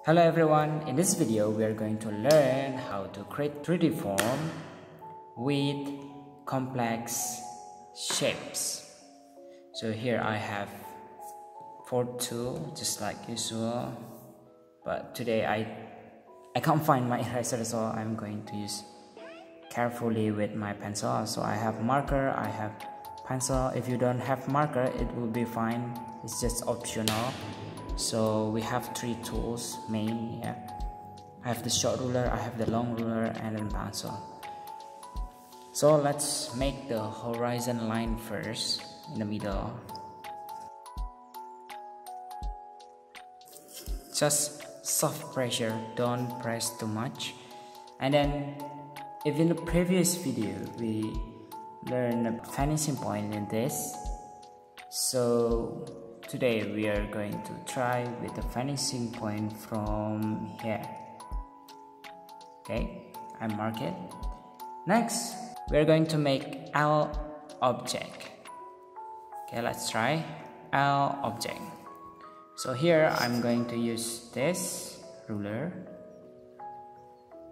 Hello everyone, in this video we are going to learn how to create 3D form with complex shapes. So here I have 4 tools just like usual, but today I can't find my eraser, so I'm going to use carefully with my pencil. So I have marker, I have pencil. If you don't have marker, it will be fine, it's just optional. So we have 3 tools main. I have the short ruler, I have the long ruler, and then pencil. So let's make the horizon line first in the middle. Just soft pressure, don't press too much. And then if in the previous video we learned a finishing point in this, so today we are going to try with the finishing point from here. Okay, I mark it. Next, we are going to make L object. Okay, let's try L object. So here I'm going to use this ruler.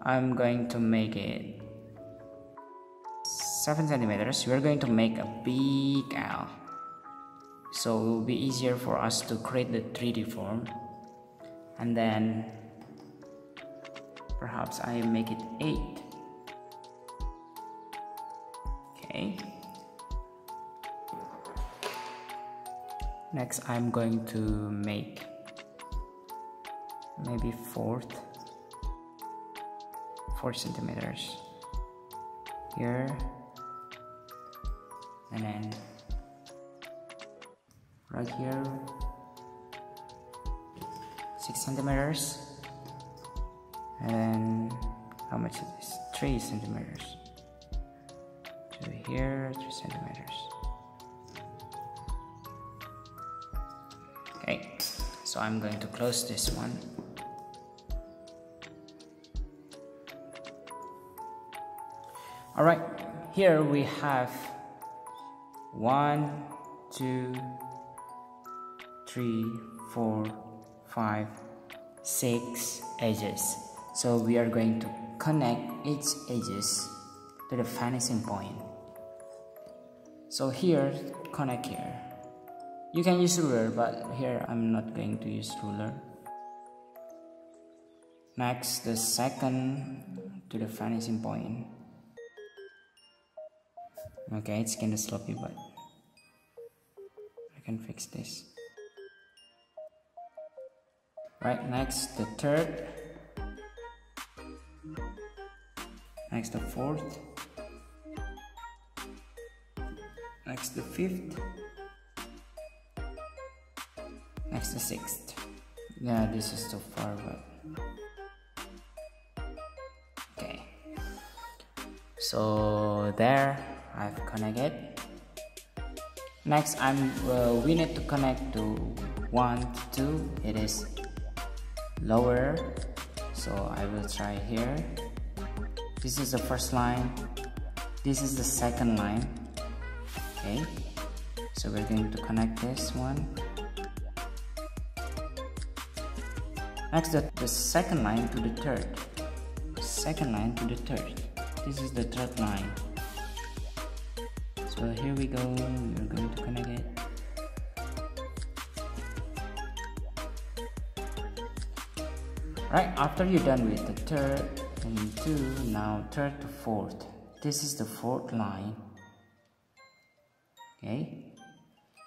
I'm going to make it 7 centimeters. We're going to make a big L, so it will be easier for us to create the 3D form. And then perhaps I make it 8. Okay. Next I'm going to make maybe 4 centimeters here, and then right here 6 centimeters, and how much is this? 3 centimeters. So here 3 centimeters. Okay, so I'm going to close this one. Alright, here we have 1, 2, 3, 4, 5, 6 edges. So we are going to connect each edges to the finishing point. So here, connect here. You can use ruler, but here I'm not going to use ruler. Next, the second to the finishing point. Okay, it's kinda sloppy, but I can fix this. Right, next the third. Next the fourth. Next the fifth. Next the sixth. Yeah, this is too far, but okay. So there, I've connected. Next, we need to connect to 1 to 2. It is lower, so I will try here. This is the first line. This is the second line. Okay, so we're going to connect this one. Next, the second line to the third. Second line to the third. This is the third line. So here we go, we're going to connect it. Right, after you're done with the third and 2, now third to fourth. This is the fourth line. Okay,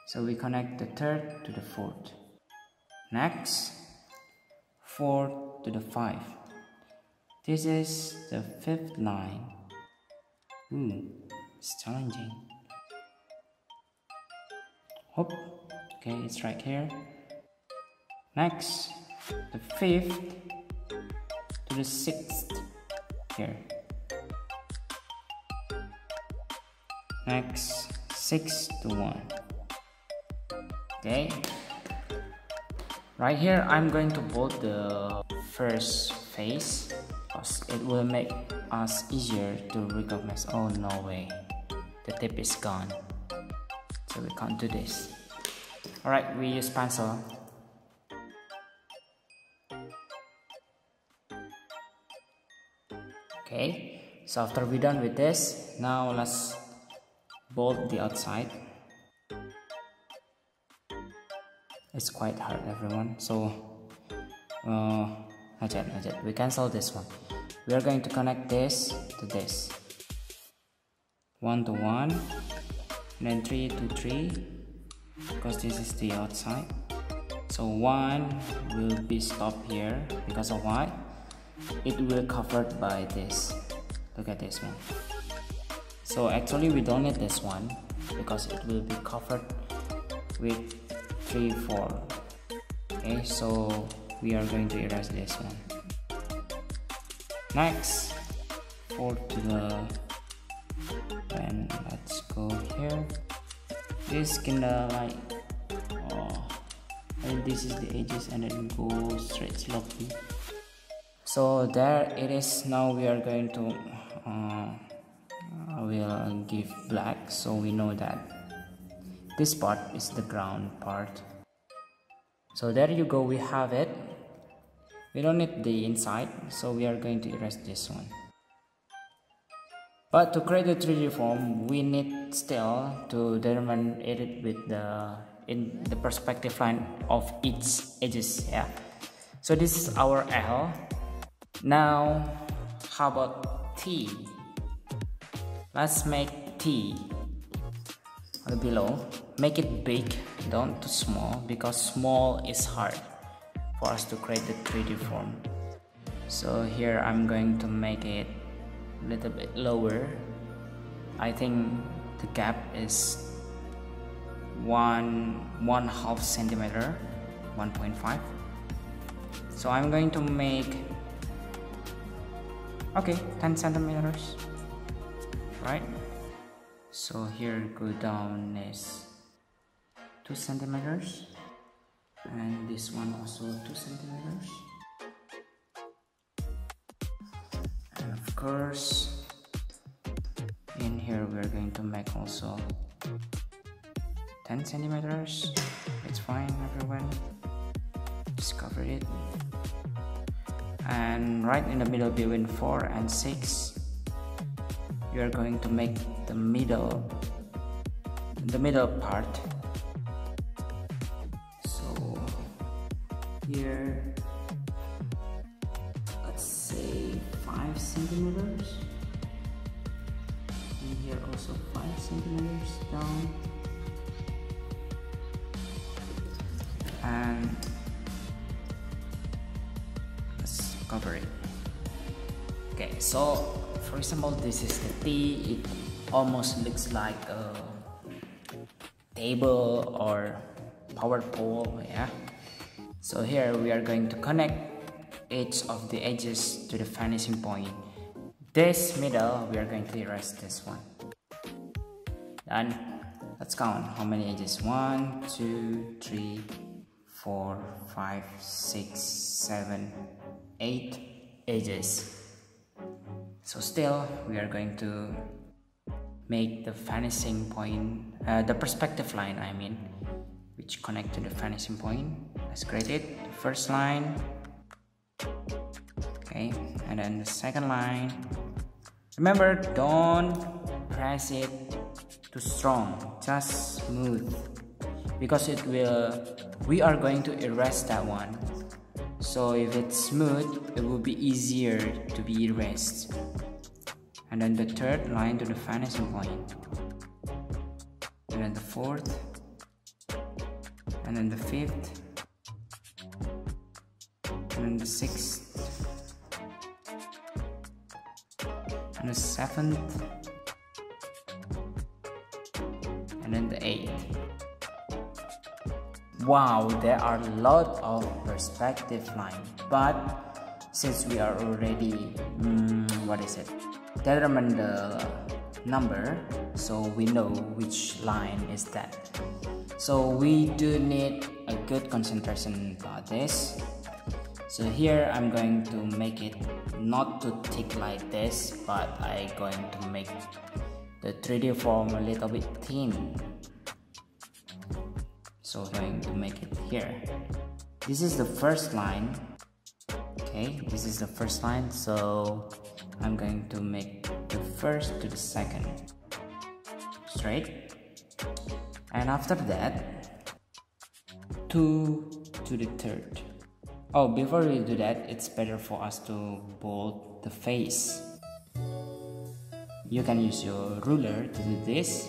so we connect the third to the fourth. Next, 4 to the 5. This is the fifth line. It's challenging. Hope. Okay, it's right here. Next, the 5th to the 6th here. Next, 6 to 1. Okay. Right here, I'm going to bolt the first face because it will make us easier to recognize. Oh, no way. The tip is gone. So we can't do this. Alright, we use pencil. Okay, so after we're done with this, now let's bolt the outside. It's quite hard, everyone, so not yet. We cancel this one. We are going to connect this to this, 1 to 1 and then 3 to 3, because this is the outside. So 1 will be stopped here because of what? It will covered by this. Look at this one. So actually we don't need this one because it will be covered with 3, 4. Okay, so we are going to erase this one. Next, 4 to the, and let's go here. This kinda like, and this is the edges and then go straight slopey. So there it is. Now we are going to we'll give black, so we know that this part is the ground part. So there you go, we have it. We don't need the inside, so we are going to erase this one. But to create the 3D form, we need still to determine it with the perspective line of each edges. Yeah. So this is our L. Now, how about T? Let's make T below. Make it big, don't too small, because small is hard for us to create the 3D form. So here I'm going to make it a little bit lower. I think the gap is 1.5 centimeter, 1.5. So I'm going to make 10 centimeters, right? So here go down is 2 centimeters, and this one also 2 centimeters, and of course in here we're going to make also 10 centimeters. It's fine, everyone, just cover it. And right in the middle between 4 and 6, you are going to make the middle part. So here, let's say 5 centimeters, and here also 5 centimeters down, and let's cover it. Okay, so for example, this is the T. It almost looks like a table or power pole. Yeah. So here we are going to connect each of the edges to the finishing point. This middle, we are going to erase this one. Done. Let's count how many edges. 1, 2, 3, 4, 5, 6, 7, 8 edges. So still we are going to make the finishing point, the perspective line, I mean, which connect to the finishing point. Let's create it. The first line, okay, and then the second line. Remember, don't press it too strong, just smooth, because we are going to erase that one. So if it's smooth, it will be easier to be erased. And then the third line to the finishing point, and then the fourth, and then the fifth, and then the sixth, and the seventh, and then the eighth. Wow, there are a lot of perspective line, but since we are already determine the number, so we know which line is that. So we do need a good concentration about this. So here I'm going to make it not too thick like this, but I'm going to make the 3D form a little bit thin. So I'm going to make it here. This is the first line. Okay, this is the first line, so I'm going to make the first to the second straight, and after that 2 to the third. Oh, before we do that, it's better for us to bold the face. You can use your ruler to do this,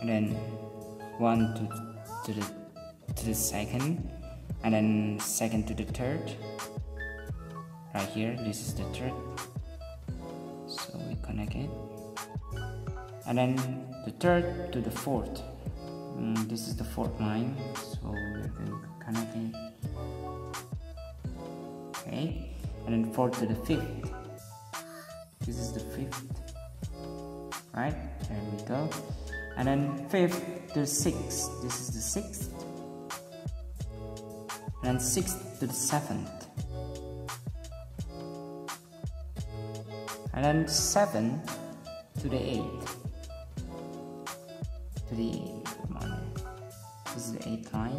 and then 1 to the second, and then second to the third. Right here, this is the third, so we connect it, and then the third to the fourth. This is the fourth line, so we're going to connect it. Okay, and then fourth to the fifth. This is the fifth. Right, there we go. And then fifth to the sixth. This is the sixth. And then sixth to the seventh. And then seventh to the eighth. To the eighth. Come on. This is the eighth line.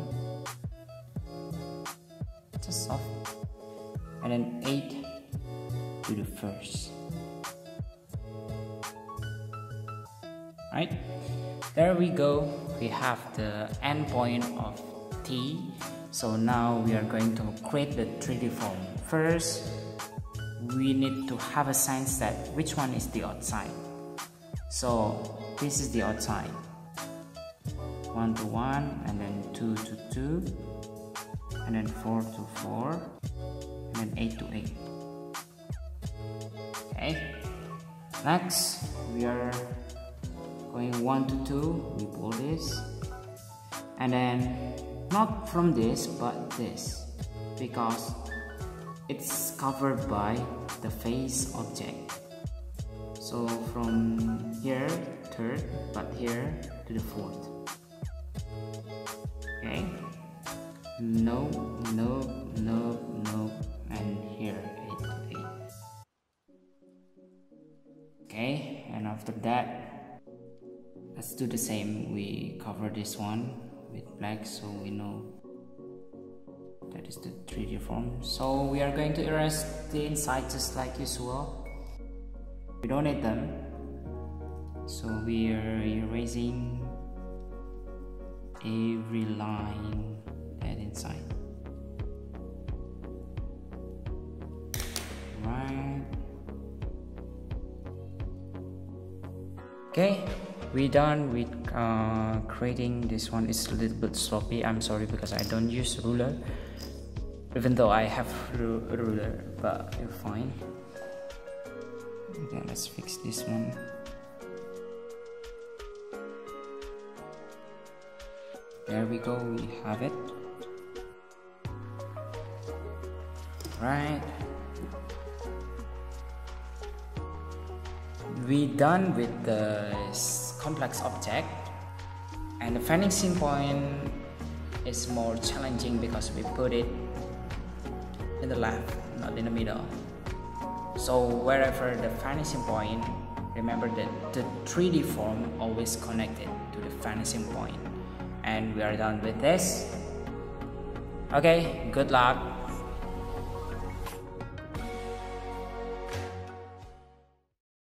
Just soft. And then 8 to the first. Right, there we go. We have the endpoint of T. So now we are going to create the 3D form. First, we need to have a sense that which one is the outside. So this is the outside. 1 to 1, and then 2 to 2, and then 4 to 4, and then 8 to 8. Okay, next we are going 1 to 2, we pull this, and then not from this but this, because it's covered by the face object. So from here third, but here to the fourth. Okay, no, no, no, no, and here 8 to 8. Okay, and after that, let's do the same. We cover this one with black so we know that is the 3D form. So we are going to erase the inside just like usual. We don't need them, so we are erasing every line that inside. Right. Okay, we're done with creating this one. It's a little bit sloppy, I'm sorry, because I don't use ruler, even though I have ruler, but you're fine. Okay, let's fix this one. There we go, we have it. Right, we done with the complex object, and the vanishing point is more challenging because we put it in the left, not in the middle. So wherever the vanishing point, remember that the 3D form always connected to the vanishing point. And we are done with this. Okay, good luck.